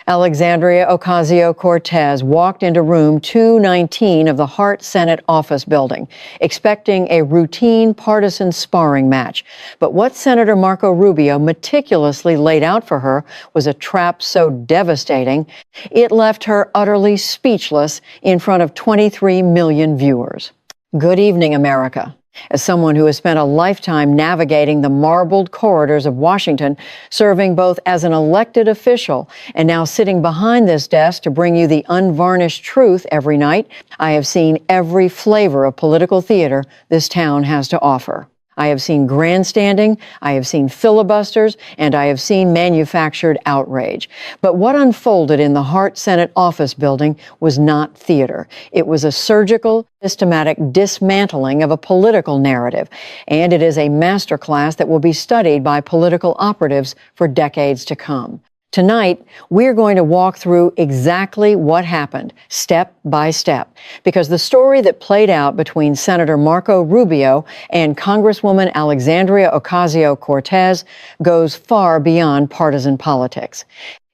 Alexandria Ocasio-Cortez walked into room 219 of the Hart Senate office building, expecting a routine partisan sparring match. But what Senator Marco Rubio meticulously laid out for her was a trap so devastating, it left her utterly speechless in front of 23 million viewers. Good evening, America. As someone who has spent a lifetime navigating the marbled corridors of Washington, serving both as an elected official and now sitting behind this desk to bring you the unvarnished truth every night, I have seen every flavor of political theater this town has to offer. I have seen grandstanding, I have seen filibusters, and I have seen manufactured outrage. But what unfolded in the Hart Senate office building was not theater. It was a surgical, systematic dismantling of a political narrative, and it is a masterclass that will be studied by political operatives for decades to come. Tonight, we're going to walk through exactly what happened, step by step, because the story that played out between Senator Marco Rubio and Congresswoman Alexandria Ocasio-Cortez goes far beyond partisan politics.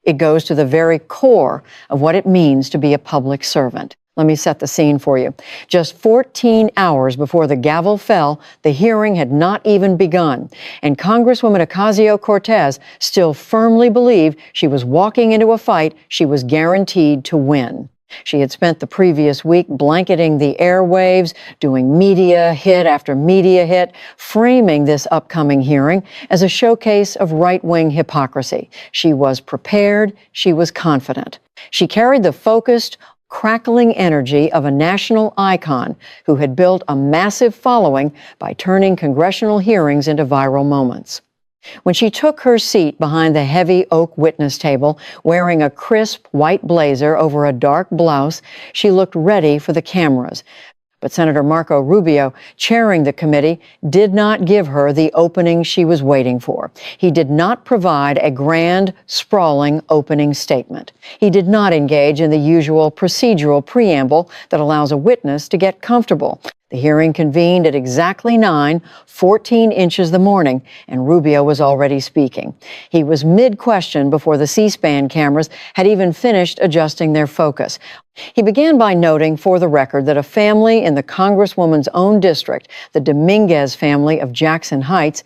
It goes to the very core of what it means to be a public servant. Let me set the scene for you. Just 14 hours before the gavel fell, the hearing had not even begun, and Congresswoman Ocasio-Cortez still firmly believed she was walking into a fight she was guaranteed to win. She had spent the previous week blanketing the airwaves, doing media hit after media hit, framing this upcoming hearing as a showcase of right-wing hypocrisy. She was prepared, she was confident. She carried the focused, crackling energy of a national icon who had built a massive following by turning congressional hearings into viral moments. When she took her seat behind the heavy oak witness table, wearing a crisp white blazer over a dark blouse, she looked ready for the cameras. But Senator Marco Rubio, chairing the committee, did not give her the opening she was waiting for. He did not provide a grand, sprawling opening statement. He did not engage in the usual procedural preamble that allows a witness to get comfortable. The hearing convened at exactly 9:14 inches the morning, and Rubio was already speaking. He was mid-question before the C-SPAN cameras had even finished adjusting their focus. He began by noting for the record that a family in the Congresswoman's own district, the Dominguez family of Jackson Heights,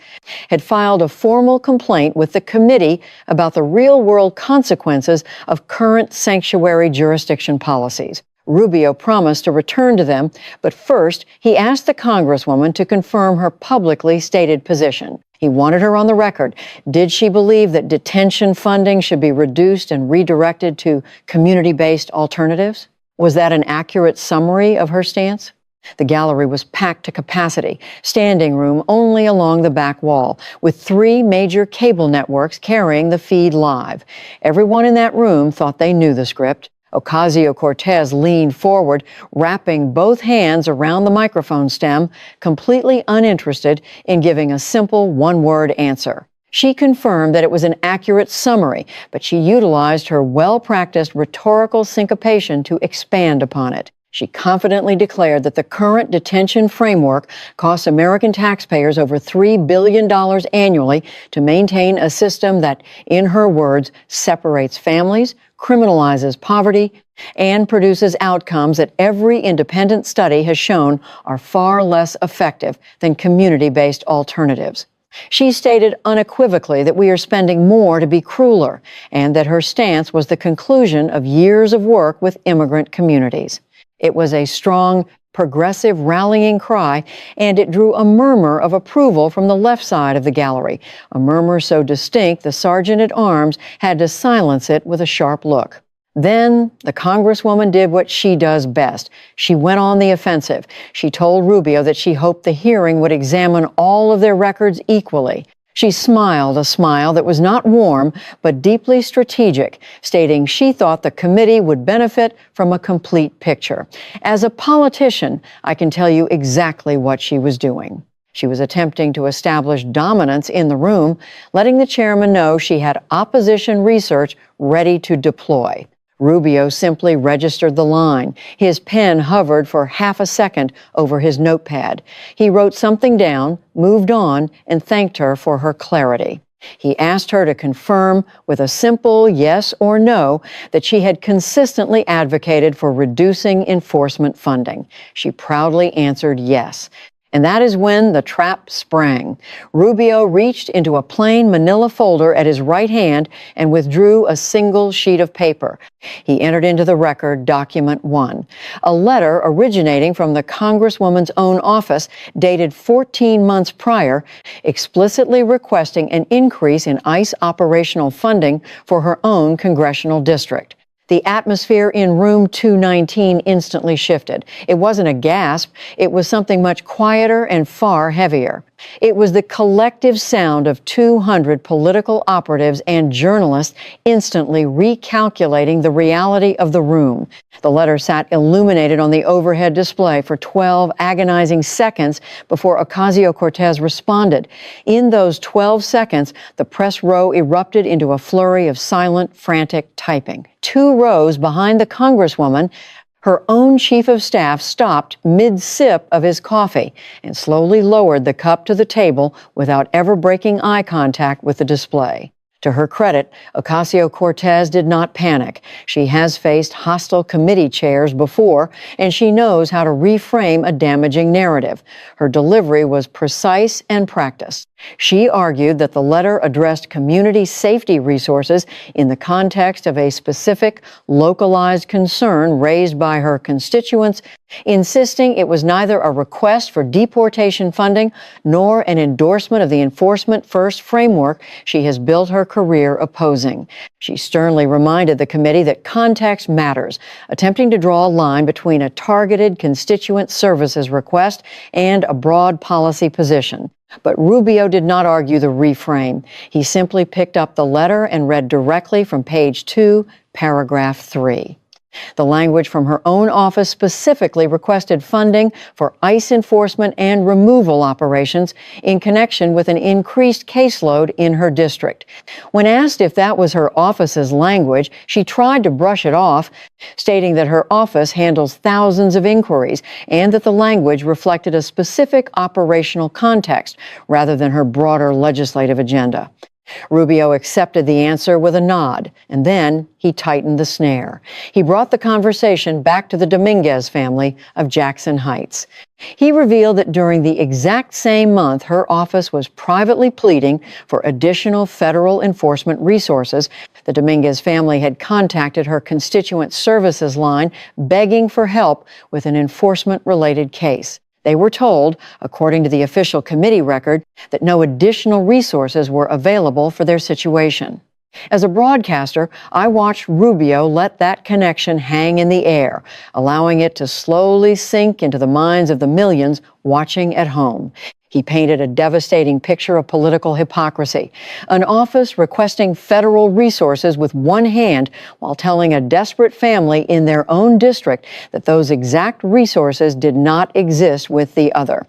had filed a formal complaint with the committee about the real-world consequences of current sanctuary jurisdiction policies. Rubio promised to return to them, but first he asked the Congresswoman to confirm her publicly stated position. He wanted her on the record. Did she believe that detention funding should be reduced and redirected to community-based alternatives? Was that an accurate summary of her stance? The gallery was packed to capacity, standing room only along the back wall, with 3 major cable networks carrying the feed live. Everyone in that room thought they knew the script. Ocasio-Cortez leaned forward, wrapping both hands around the microphone stem, completely uninterested in giving a simple one-word answer. She confirmed that it was an accurate summary, but she utilized her well-practiced rhetorical syncopation to expand upon it. She confidently declared that the current detention framework costs American taxpayers over $3 billion annually to maintain a system that, in her words, separates families, criminalizes poverty, and produces outcomes that every independent study has shown are far less effective than community-based alternatives. She stated unequivocally that we are spending more to be crueler, and that her stance was the conclusion of years of work with immigrant communities. It was a strong, progressive rallying cry, and it drew a murmur of approval from the left side of the gallery, a murmur so distinct the sergeant-at-arms had to silence it with a sharp look. Then the Congresswoman did what she does best. She went on the offensive. She told Rubio that she hoped the hearing would examine all of their records equally. She smiled a smile that was not warm, but deeply strategic, stating she thought the committee would benefit from a complete picture. As a politician, I can tell you exactly what she was doing. She was attempting to establish dominance in the room, letting the chairman know she had opposition research ready to deploy. Rubio simply registered the line. His pen hovered for half a second over his notepad. He wrote something down, moved on, and thanked her for her clarity. He asked her to confirm with a simple yes or no that she had consistently advocated for reducing enforcement funding. She proudly answered yes. And that is when the trap sprang. Rubio reached into a plain manila folder at his right hand and withdrew a single sheet of paper. He entered into the record Document 1, a letter originating from the congresswoman's own office dated 14 months prior, explicitly requesting an increase in ICE operational funding for her own congressional district. The atmosphere in room 219 instantly shifted. It wasn't a gasp. It was something much quieter and far heavier. It was the collective sound of 200 political operatives and journalists instantly recalculating the reality of the room. The letter sat illuminated on the overhead display for 12 agonizing seconds before Ocasio-Cortez responded. In those 12 seconds, the press row erupted into a flurry of silent, frantic typing. 2 rows behind the congresswoman, her own chief of staff stopped mid-sip of his coffee and slowly lowered the cup to the table without ever breaking eye contact with the display. To her credit, Ocasio-Cortez did not panic. She has faced hostile committee chairs before, and she knows how to reframe a damaging narrative. Her delivery was precise and practiced. She argued that the letter addressed community safety resources in the context of a specific, localized concern raised by her constituents, insisting it was neither a request for deportation funding nor an endorsement of the enforcement first framework she has built her career opposing. She sternly reminded the committee that context matters, attempting to draw a line between a targeted constituent services request and a broad policy position. But Rubio did not argue the reframe. He simply picked up the letter and read directly from page 2, paragraph 3. The language from her own office specifically requested funding for ICE enforcement and removal operations in connection with an increased caseload in her district. When asked if that was her office's language, she tried to brush it off, stating that her office handles thousands of inquiries and that the language reflected a specific operational context rather than her broader legislative agenda. Rubio accepted the answer with a nod, and then he tightened the snare. He brought the conversation back to the Dominguez family of Jackson Heights. He revealed that during the exact same month her office was privately pleading for additional federal enforcement resources, the Dominguez family had contacted her constituent services line begging for help with an enforcement-related case. They were told, according to the official committee record, that no additional resources were available for their situation. As a broadcaster, I watched Rubio let that connection hang in the air, allowing it to slowly sink into the minds of the millions watching at home. He painted a devastating picture of political hypocrisy, an office requesting federal resources with one hand while telling a desperate family in their own district that those exact resources did not exist with the other.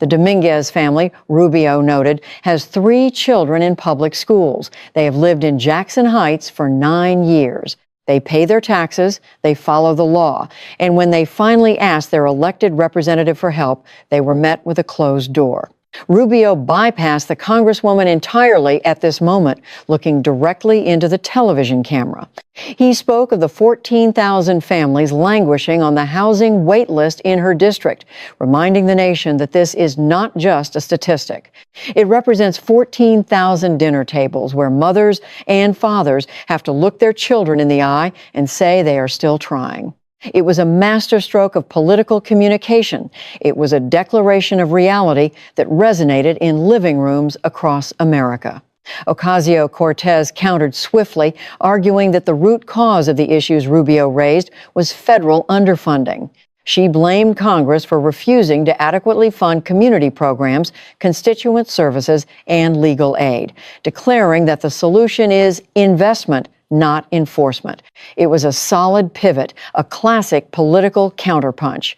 The Dominguez family, Rubio noted, has 3 children in public schools. They have lived in Jackson Heights for 9 years. They pay their taxes, they follow the law, and when they finally asked their elected representative for help, they were met with a closed door. Rubio bypassed the congresswoman entirely at this moment, looking directly into the television camera. He spoke of the 14,000 families languishing on the housing wait list in her district, reminding the nation that this is not just a statistic. It represents 14,000 dinner tables where mothers and fathers have to look their children in the eye and say they are still trying. It was a masterstroke of political communication. It was a declaration of reality that resonated in living rooms across America. Ocasio-Cortez countered swiftly, arguing that the root cause of the issues Rubio raised was federal underfunding. She blamed Congress for refusing to adequately fund community programs, constituent services, and legal aid, declaring that the solution is investment, not enforcement. It was a solid pivot, a classic political counterpunch.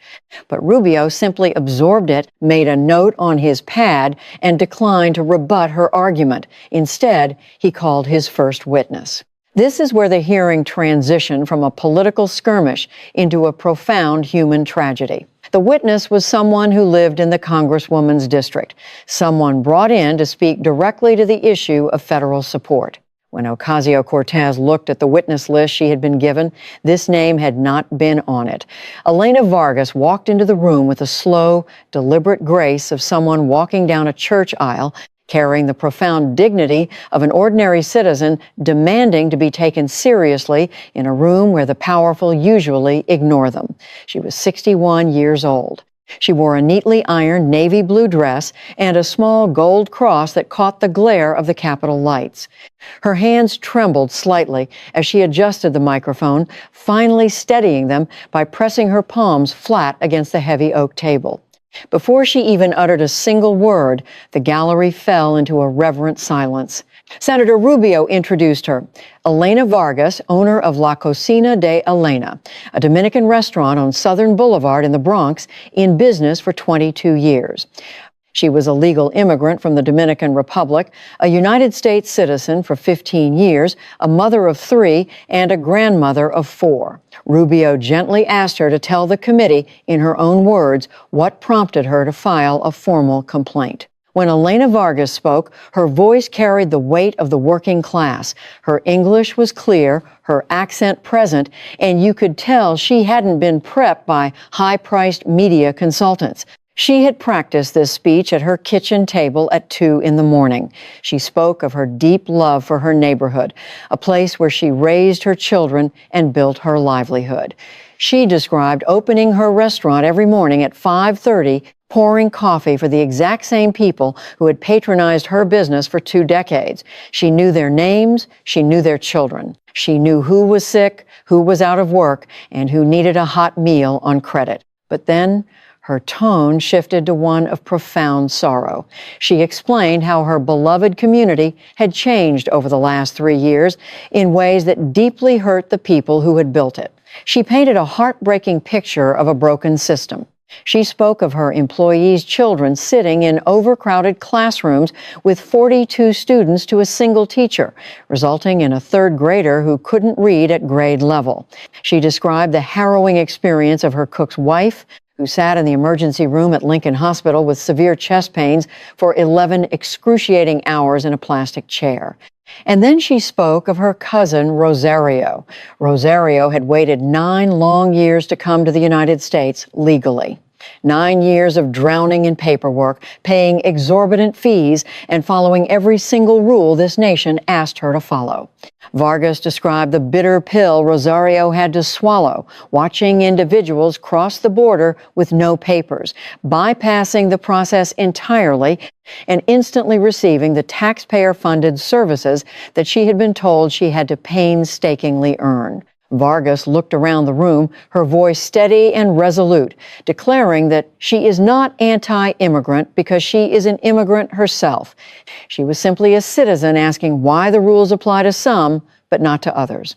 But Rubio simply absorbed it, made a note on his pad, and declined to rebut her argument. Instead, he called his first witness. This is where the hearing transitioned from a political skirmish into a profound human tragedy. The witness was someone who lived in the congresswoman's district, someone brought in to speak directly to the issue of federal support. When Ocasio-Cortez looked at the witness list she had been given, this name had not been on it. Elena Vargas walked into the room with the slow, deliberate grace of someone walking down a church aisle, carrying the profound dignity of an ordinary citizen demanding to be taken seriously in a room where the powerful usually ignore them. She was 61 years old. She wore a neatly ironed navy blue dress and a small gold cross that caught the glare of the Capitol lights. Her hands trembled slightly as she adjusted the microphone, finally steadying them by pressing her palms flat against the heavy oak table. Before she even uttered a single word, the gallery fell into a reverent silence. Senator Rubio introduced her. Elena Vargas, owner of La Cocina de Elena, a Dominican restaurant on Southern Boulevard in the Bronx, in business for 22 years. She was a legal immigrant from the Dominican Republic, a United States citizen for 15 years, a mother of 3, and a grandmother of 4. Rubio gently asked her to tell the committee, in her own words, what prompted her to file a formal complaint. When Elena Vargas spoke, her voice carried the weight of the working class. Her English was clear, her accent present, and you could tell she hadn't been prepped by high-priced media consultants. She had practiced this speech at her kitchen table at 2 in the morning. She spoke of her deep love for her neighborhood, a place where she raised her children and built her livelihood. She described opening her restaurant every morning at 5:30, pouring coffee for the exact same people who had patronized her business for 2 decades. She knew their names, she knew their children. She knew who was sick, who was out of work, and who needed a hot meal on credit. But then, her tone shifted to one of profound sorrow. She explained how her beloved community had changed over the last 3 years in ways that deeply hurt the people who had built it. She painted a heartbreaking picture of a broken system. She spoke of her employees' children sitting in overcrowded classrooms with 42 students to a single teacher, resulting in a 3rd grader who couldn't read at grade level. She described the harrowing experience of her cook's wife, who sat in the emergency room at Lincoln Hospital with severe chest pains for 11 excruciating hours in a plastic chair. And then she spoke of her cousin, Rosario. Rosario had waited 9 long years to come to the United States legally. 9 years of drowning in paperwork, paying exorbitant fees, and following every single rule this nation asked her to follow. Vargas described the bitter pill Rosario had to swallow, watching individuals cross the border with no papers, bypassing the process entirely, and instantly receiving the taxpayer-funded services that she had been told she had to painstakingly earn. Vargas looked around the room, her voice steady and resolute, declaring that she is not anti-immigrant because she is an immigrant herself. She was simply a citizen asking why the rules apply to some, but not to others.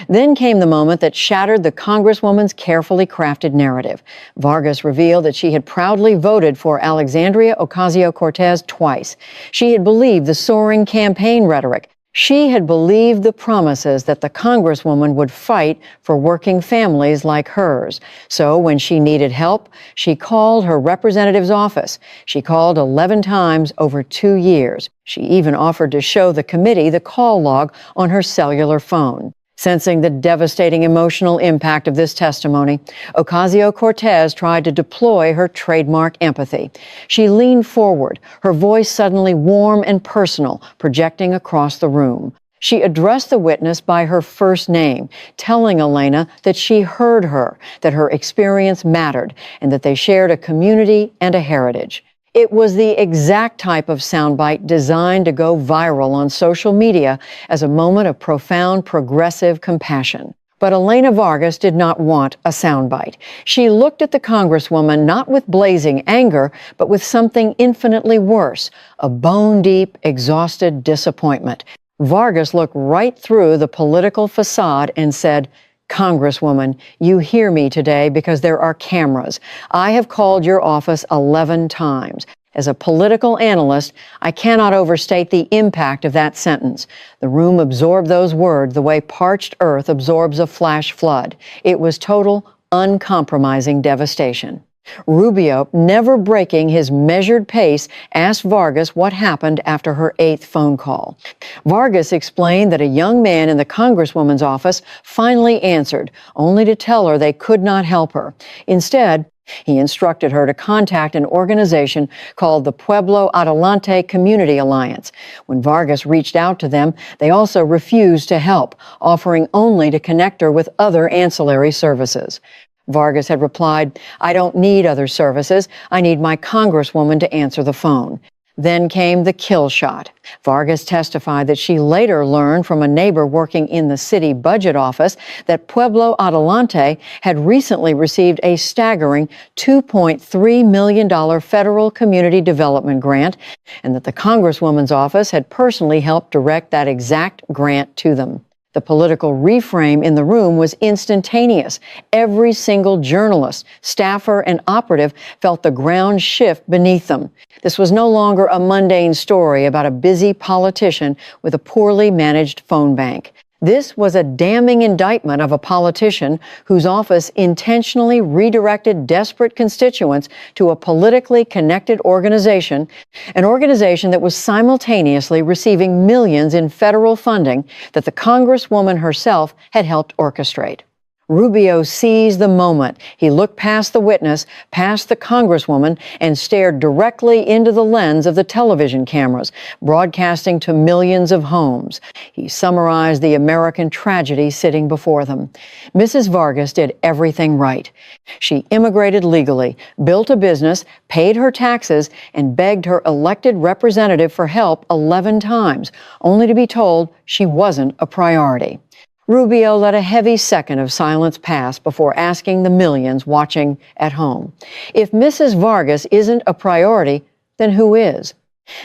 Then came the moment that shattered the Congresswoman's carefully crafted narrative. Vargas revealed that she had proudly voted for Alexandria Ocasio-Cortez twice. She had believed the soaring campaign rhetoric. She had believed the promises that the Congresswoman would fight for working families like hers. So when she needed help, she called her representative's office. She called 11 times over 2 years. She even offered to show the committee the call log on her cellular phone. Sensing the devastating emotional impact of this testimony, Ocasio-Cortez tried to deploy her trademark empathy. She leaned forward, her voice suddenly warm and personal, projecting across the room. She addressed the witness by her first name, telling Elena that she heard her, that her experience mattered, and that they shared a community and a heritage. It was the exact type of soundbite designed to go viral on social media as a moment of profound progressive compassion. But Elena Vargas did not want a soundbite. She looked at the Congresswoman not with blazing anger, but with something infinitely worse, a bone-deep, exhausted disappointment. Vargas looked right through the political facade and said, "Congresswoman, you hear me today because there are cameras. I have called your office 11 times. As a political analyst, I cannot overstate the impact of that sentence. The room absorbed those words the way parched earth absorbs a flash flood. It was total, uncompromising devastation." Rubio, never breaking his measured pace, asked Vargas what happened after her 8th phone call. Vargas explained that a young man in the congresswoman's office finally answered, only to tell her they could not help her. Instead, he instructed her to contact an organization called the Pueblo Adelante Community Alliance. When Vargas reached out to them, they also refused to help, offering only to connect her with other ancillary services. Vargas had replied, "I don't need other services. I need my congresswoman to answer the phone." Then came the kill shot. Vargas testified that she later learned from a neighbor working in the city budget office that Pueblo Adelante had recently received a staggering $2.3 million federal community development grant, and that the congresswoman's office had personally helped direct that exact grant to them. The political reframe in the room was instantaneous. Every single journalist, staffer, and operative felt the ground shift beneath them. This was no longer a mundane story about a busy politician with a poorly managed phone bank. This was a damning indictment of a politician whose office intentionally redirected desperate constituents to a politically connected organization, an organization that was simultaneously receiving millions in federal funding that the congresswoman herself had helped orchestrate. Rubio seized the moment. He looked past the witness, past the congresswoman, and stared directly into the lens of the television cameras, broadcasting to millions of homes. He summarized the American tragedy sitting before them. Mrs. Vargas did everything right. She immigrated legally, built a business, paid her taxes, and begged her elected representative for help 11 times, only to be told she wasn't a priority. Rubio let a heavy second of silence pass before asking the millions watching at home, if Mrs. Vargas isn't a priority, then who is?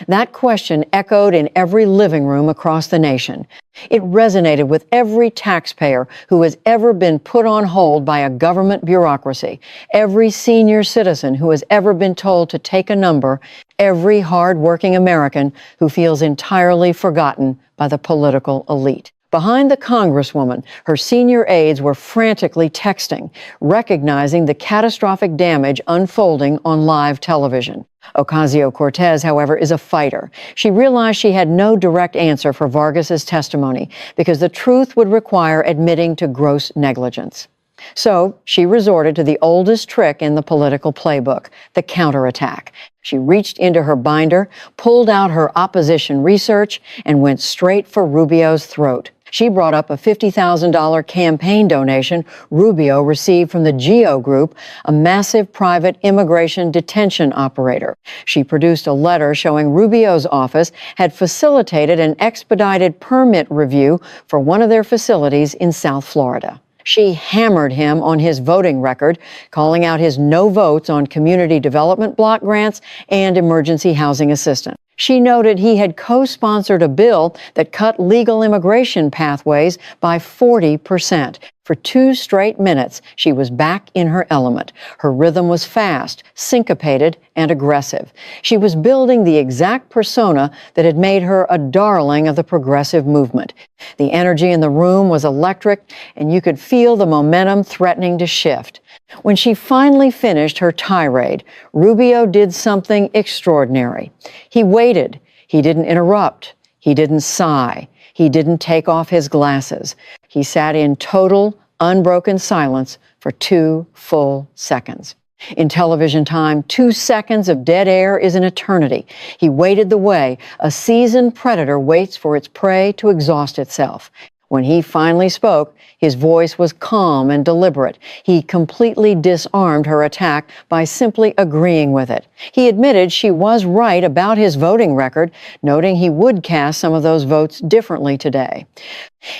That question echoed in every living room across the nation. It resonated with every taxpayer who has ever been put on hold by a government bureaucracy, every senior citizen who has ever been told to take a number, every hard-working American who feels entirely forgotten by the political elite. Behind the congresswoman, her senior aides were frantically texting, recognizing the catastrophic damage unfolding on live television. Ocasio-Cortez, however, is a fighter. She realized she had no direct answer for Vargas's testimony because the truth would require admitting to gross negligence. So she resorted to the oldest trick in the political playbook, the counterattack. She reached into her binder, pulled out her opposition research, and went straight for Rubio's throat. She brought up a $50,000 campaign donation Rubio received from the GEO Group, a massive private immigration detention operator. She produced a letter showing Rubio's office had facilitated an expedited permit review for one of their facilities in South Florida. She hammered him on his voting record, calling out his no votes on community development block grants and emergency housing assistance. She noted he had co-sponsored a bill that cut legal immigration pathways by 40%. For 2 straight minutes, she was back in her element. Her rhythm was fast, syncopated, and aggressive. She was building the exact persona that had made her a darling of the progressive movement. The energy in the room was electric, and you could feel the momentum threatening to shift. When she finally finished her tirade, Rubio did something extraordinary. He waited. He didn't interrupt. He didn't sigh. He didn't take off his glasses. He sat in total, unbroken silence for 2 full seconds. In television time, 2 seconds of dead air is an eternity. He waited the way a seasoned predator waits for its prey to exhaust itself. When he finally spoke, his voice was calm and deliberate. He completely disarmed her attack by simply agreeing with it. He admitted she was right about his voting record, noting he would cast some of those votes differently today.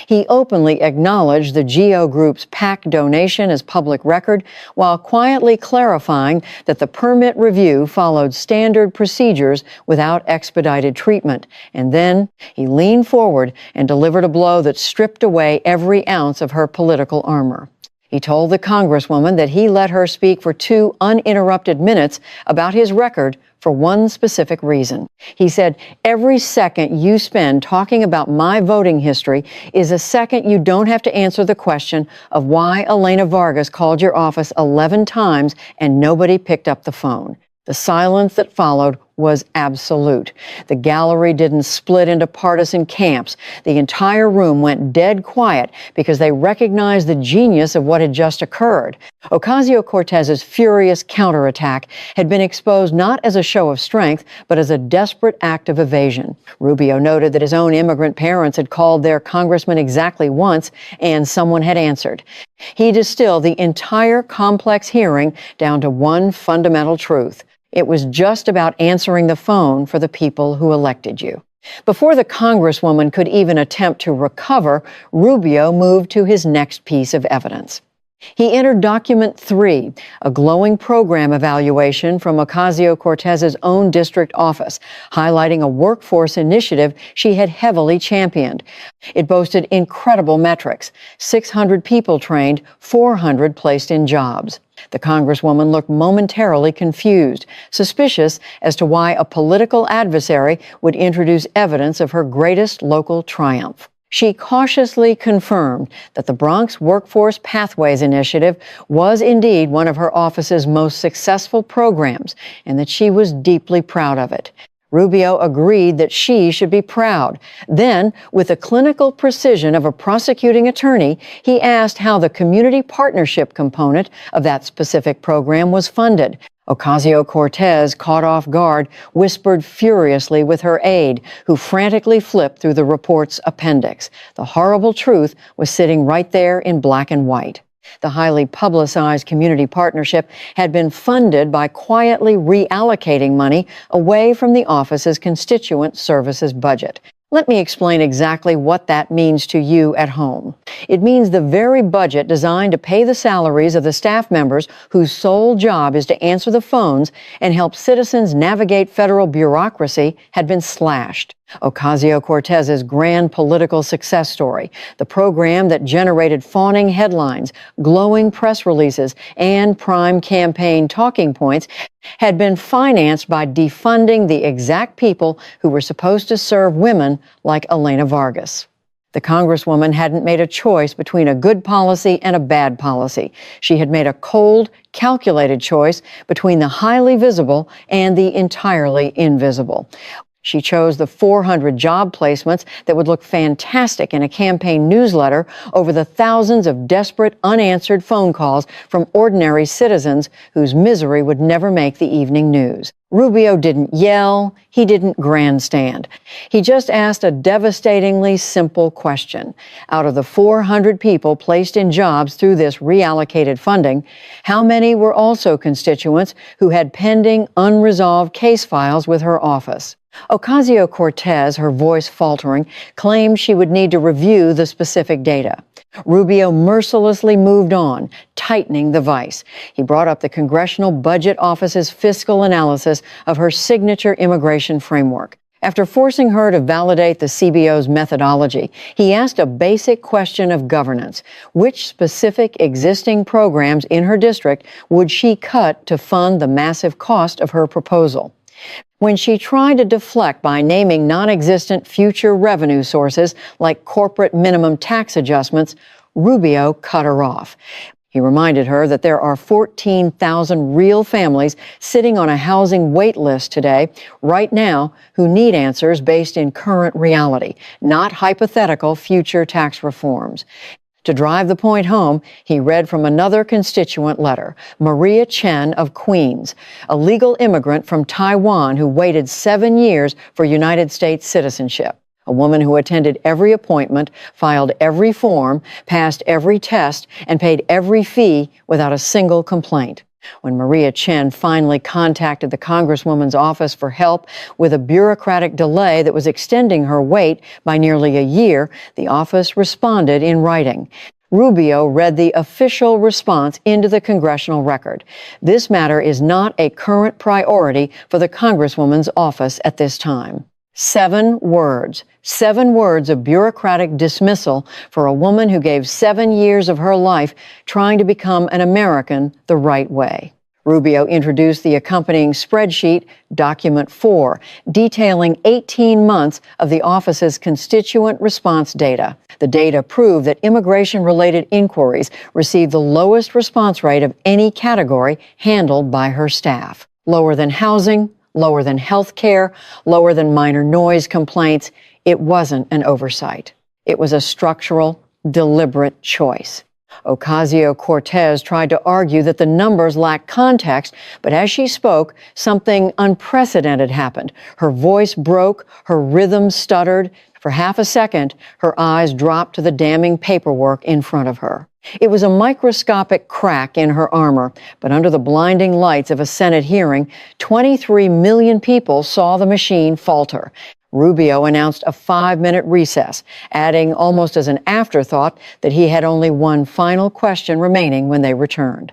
He openly acknowledged the GEO Group's PAC donation as public record, while quietly clarifying that the permit review followed standard procedures without expedited treatment. And then he leaned forward and delivered a blow that stripped away every ounce of her political armor. He told the congresswoman that he let her speak for 2 uninterrupted minutes about his record for one specific reason. He said, "Every second you spend talking about my voting history is a second you don't have to answer the question of why Elena Vargas called your office 11 times and nobody picked up the phone." The silence that followed was absolute. The gallery didn't split into partisan camps. The entire room went dead quiet because they recognized the genius of what had just occurred. Ocasio-Cortez's furious counterattack had been exposed not as a show of strength, but as a desperate act of evasion. Rubio noted that his own immigrant parents had called their congressman exactly once, and someone had answered. He distilled the entire complex hearing down to one fundamental truth. It was just about answering the phone for the people who elected you. Before the congresswoman could even attempt to recover, Rubio moved to his next piece of evidence. He entered Document 3, a glowing program evaluation from Ocasio-Cortez's own district office, highlighting a workforce initiative she had heavily championed. It boasted incredible metrics: 600 people trained, 400 placed in jobs. The congresswoman looked momentarily confused, suspicious as to why a political adversary would introduce evidence of her greatest local triumph. She cautiously confirmed that the Bronx Workforce Pathways Initiative was indeed one of her office's most successful programs, and that she was deeply proud of it. Rubio agreed that she should be proud. Then, with the clinical precision of a prosecuting attorney, he asked how the community partnership component of that specific program was funded. Ocasio-Cortez, caught off guard, whispered furiously with her aide, who frantically flipped through the report's appendix. The horrible truth was sitting right there in black and white. The highly publicized community partnership had been funded by quietly reallocating money away from the office's constituent services budget. Let me explain exactly what that means to you at home. It means the very budget designed to pay the salaries of the staff members whose sole job is to answer the phones and help citizens navigate federal bureaucracy had been slashed. Ocasio-Cortez's grand political success story, the program that generated fawning headlines, glowing press releases, and prime campaign talking points, had been financed by defunding the exact people who were supposed to serve women like Elena Vargas. The congresswoman hadn't made a choice between a good policy and a bad policy. She had made a cold, calculated choice between the highly visible and the entirely invisible. She chose the 400 job placements that would look fantastic in a campaign newsletter over the thousands of desperate, unanswered phone calls from ordinary citizens whose misery would never make the evening news. Rubio didn't yell. He didn't grandstand. He just asked a devastatingly simple question. Out of the 400 people placed in jobs through this reallocated funding, how many were also constituents who had pending, unresolved case files with her office? Ocasio-Cortez, her voice faltering, claimed she would need to review the specific data. Rubio mercilessly moved on, tightening the vice. He brought up the Congressional Budget Office's fiscal analysis of her signature immigration framework. After forcing her to validate the CBO's methodology, he asked a basic question of governance. Which specific existing programs in her district would she cut to fund the massive cost of her proposal? When she tried to deflect by naming non-existent future revenue sources like corporate minimum tax adjustments, Rubio cut her off. He reminded her that there are 14,000 real families sitting on a housing wait list today, right now, who need answers based in current reality, not hypothetical future tax reforms. To drive the point home, he read from another constituent letter, Maria Chen of Queens, a legal immigrant from Taiwan who waited 7 years for United States citizenship. A woman who attended every appointment, filed every form, passed every test, and paid every fee without a single complaint. When Maria Chen finally contacted the Congresswoman's office for help with a bureaucratic delay that was extending her wait by nearly a year, the office responded in writing. Rubio read the official response into the congressional record. This matter is not a current priority for the Congresswoman's office at this time. 7 words of bureaucratic dismissal for a woman who gave 7 years of her life trying to become an American the right way. Rubio introduced the accompanying spreadsheet, Document 4, detailing 18 months of the office's constituent response data. The data proved that immigration-related inquiries received the lowest response rate of any category handled by her staff. Lower than housing, lower than health care, lower than minor noise complaints. It wasn't an oversight. It was a structural, deliberate choice. Ocasio-Cortez tried to argue that the numbers lacked context, but as she spoke, something unprecedented happened. Her voice broke, her rhythm stuttered. For half a second, her eyes dropped to the damning paperwork in front of her. It was a microscopic crack in her armor, but under the blinding lights of a Senate hearing, 23 million people saw the machine falter. Rubio announced a 5-minute recess, adding almost as an afterthought that he had only one final question remaining when they returned.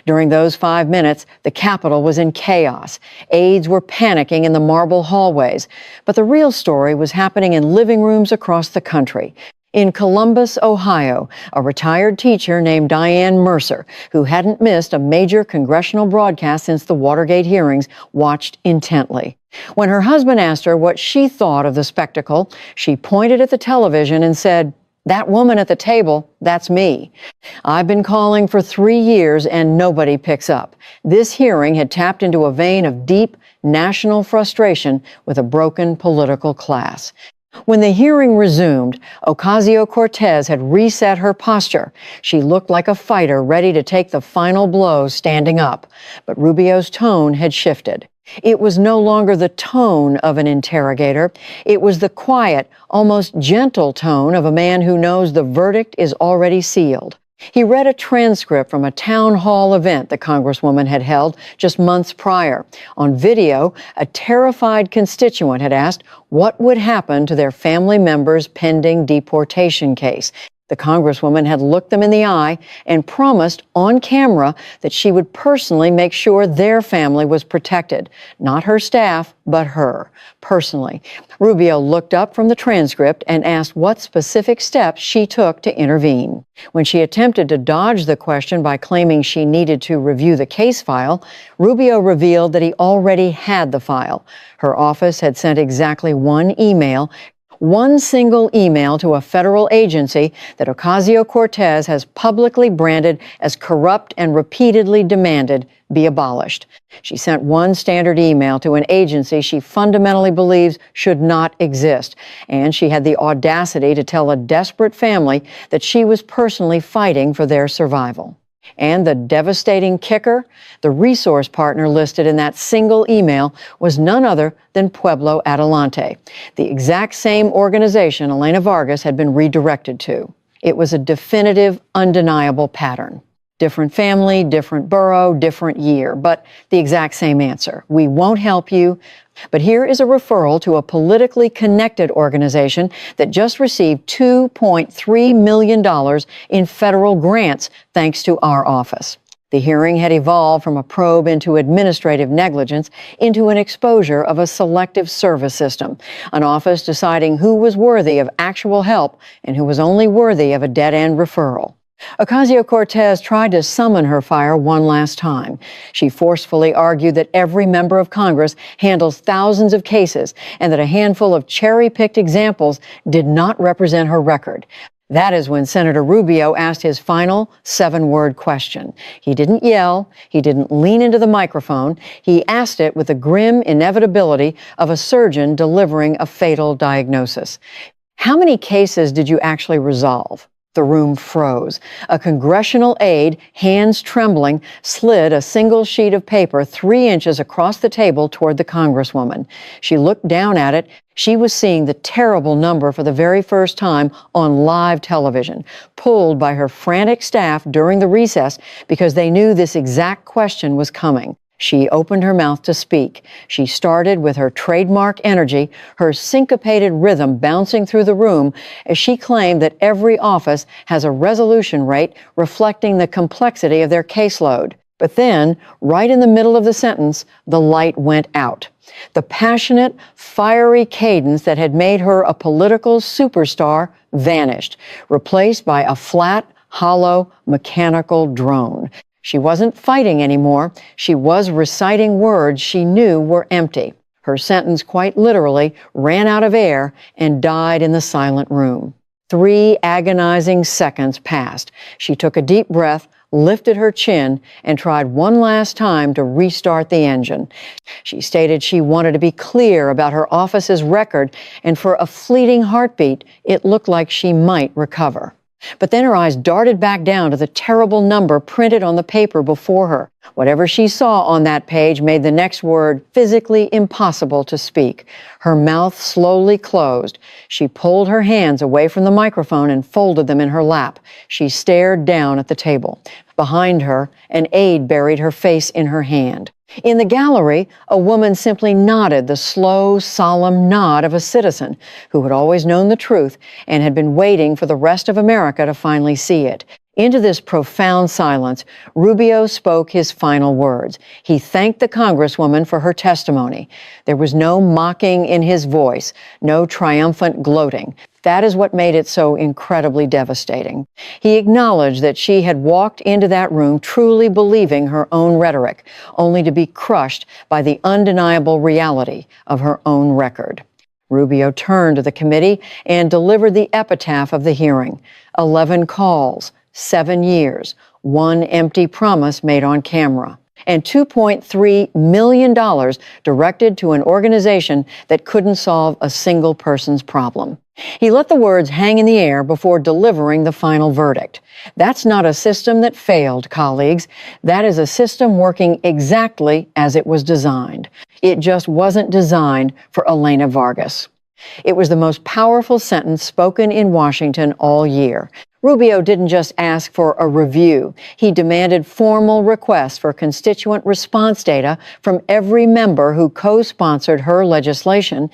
During those 5 minutes, the Capitol was in chaos. Aides were panicking in the marble hallways. But the real story was happening in living rooms across the country. In Columbus, Ohio, a retired teacher named Diane Mercer, who hadn't missed a major congressional broadcast since the Watergate hearings, watched intently. When her husband asked her what she thought of the spectacle, she pointed at the television and said, "That woman at the table, that's me. I've been calling for 3 years and nobody picks up." This hearing had tapped into a vein of deep national frustration with a broken political class. When the hearing resumed, Ocasio-Cortez had reset her posture. She looked like a fighter ready to take the final blow standing up. But Rubio's tone had shifted. It was no longer the tone of an interrogator. It was the quiet, almost gentle tone of a man who knows the verdict is already sealed. He read a transcript from a town hall event the Congresswoman had held just months prior. On video, a terrified constituent had asked what would happen to their family member's pending deportation case. The Congresswoman had looked them in the eye and promised on camera that she would personally make sure their family was protected. Not her staff, but her, personally. Rubio looked up from the transcript and asked what specific steps she took to intervene. When she attempted to dodge the question by claiming she needed to review the case file, Rubio revealed that he already had the file. Her office had sent exactly one single email to a federal agency that Ocasio-Cortez has publicly branded as corrupt and repeatedly demanded be abolished. She sent one standard email to an agency she fundamentally believes should not exist, and she had the audacity to tell a desperate family that she was personally fighting for their survival. And the devastating kicker, the resource partner listed in that single email was none other than Pueblo Adelante, the exact same organization Elena Vargas had been redirected to. It was a definitive, undeniable pattern. Different family, different borough, different year, but the exact same answer. We won't help you. But here is a referral to a politically connected organization that just received $2.3 million in federal grants thanks to our office. The hearing had evolved from a probe into administrative negligence into an exposure of a selective service system, an office deciding who was worthy of actual help and who was only worthy of a dead-end referral. Ocasio-Cortez tried to summon her fire one last time. She forcefully argued that every member of Congress handles thousands of cases and that a handful of cherry-picked examples did not represent her record. That is when Senator Rubio asked his final 7-word question. He didn't yell. He didn't lean into the microphone. He asked it with the grim inevitability of a surgeon delivering a fatal diagnosis. How many cases did you actually resolve? The room froze. A congressional aide, hands trembling, slid a single sheet of paper 3 inches across the table toward the Congresswoman. She looked down at it. She was seeing the terrible number for the very first time on live television, pulled by her frantic staff during the recess because they knew this exact question was coming. She opened her mouth to speak. She started with her trademark energy, her syncopated rhythm bouncing through the room as she claimed that every office has a resolution rate reflecting the complexity of their caseload. But then, right in the middle of the sentence, the light went out. The passionate, fiery cadence that had made her a political superstar vanished, replaced by a flat, hollow, mechanical drone. She wasn't fighting anymore. She was reciting words she knew were empty. Her sentence quite literally ran out of air and died in the silent room. 3 agonizing seconds passed. She took a deep breath, lifted her chin, and tried one last time to restart the engine. She stated she wanted to be clear about her office's record, and for a fleeting heartbeat, it looked like she might recover. But then her eyes darted back down to the terrible number printed on the paper before her. Whatever she saw on that page made the next word physically impossible to speak. Her mouth slowly closed. She pulled her hands away from the microphone and folded them in her lap. She stared down at the table. Behind her, an aide buried her face in her hand. In the gallery, a woman simply nodded the slow, solemn nod of a citizen who had always known the truth and had been waiting for the rest of America to finally see it. Into this profound silence, Rubio spoke his final words. He thanked the congresswoman for her testimony. There was no mocking in his voice, no triumphant gloating. That is what made it so incredibly devastating. He acknowledged that she had walked into that room truly believing her own rhetoric, only to be crushed by the undeniable reality of her own record. Rubio turned to the committee and delivered the epitaph of the hearing. 11 calls, 7 years, 1 empty promise made on camera, and $2.3 million directed to an organization that couldn't solve a single person's problem. He let the words hang in the air before delivering the final verdict. That's not a system that failed, colleagues. That is a system working exactly as it was designed. It just wasn't designed for Elena Vargas. It was the most powerful sentence spoken in Washington all year. Rubio didn't just ask for a review. He demanded formal requests for constituent response data from every member who co-sponsored her legislation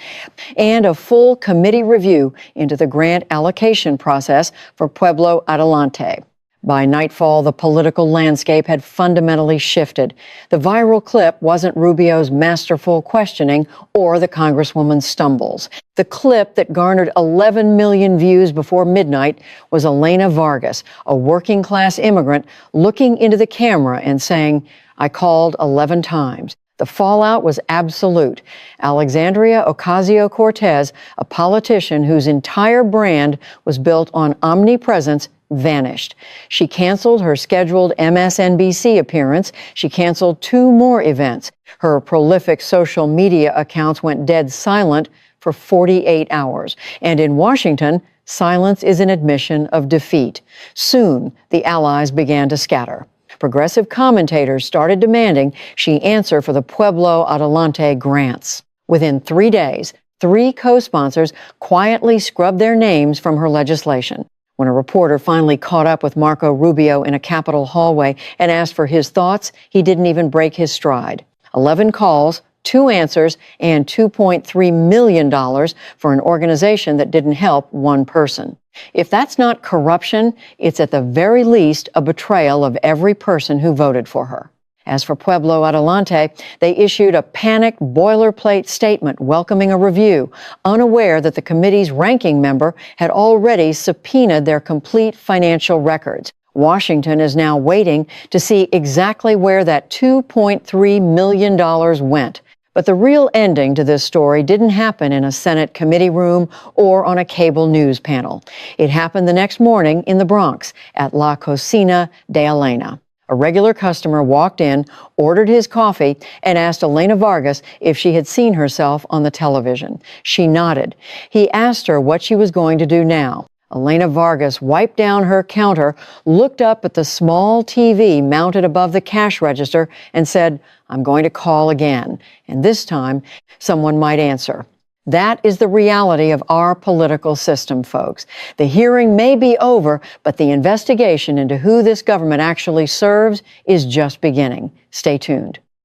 and a full committee review into the grant allocation process for Pueblo Adelante. By nightfall, the political landscape had fundamentally shifted. The viral clip wasn't Rubio's masterful questioning or the congresswoman's stumbles. The clip that garnered 11 million views before midnight was Elena Vargas, a working-class immigrant, looking into the camera and saying, "I called 11 times." The fallout was absolute. Alexandria Ocasio-Cortez, a politician whose entire brand was built on omnipresence, vanished. She canceled her scheduled MSNBC appearance. She canceled 2 more events. Her prolific social media accounts went dead silent for 48 hours. And in Washington, silence is an admission of defeat. Soon, the allies began to scatter. Progressive commentators started demanding she answer for the Pueblo Adelante grants. Within 3 days, 3 co-sponsors quietly scrubbed their names from her legislation. When a reporter finally caught up with Marco Rubio in a Capitol hallway and asked for his thoughts, he didn't even break his stride. 11 calls, 2 answers, and $2.3 million for an organization that didn't help 1 person. If that's not corruption, it's at the very least a betrayal of every person who voted for her. As for Pueblo Adelante, they issued a panicked boilerplate statement welcoming a review, unaware that the committee's ranking member had already subpoenaed their complete financial records. Washington is now waiting to see exactly where that $2.3 million went. But the real ending to this story didn't happen in a Senate committee room or on a cable news panel. It happened the next morning in the Bronx at La Cocina de Elena. A regular customer walked in, ordered his coffee, and asked Elena Vargas if she had seen herself on the television. She nodded. He asked her what she was going to do now. Elena Vargas wiped down her counter, looked up at the small TV mounted above the cash register, and said, "I'm going to call again." And this time, someone might answer. That is the reality of our political system, folks. The hearing may be over, but the investigation into who this government actually serves is just beginning. Stay tuned.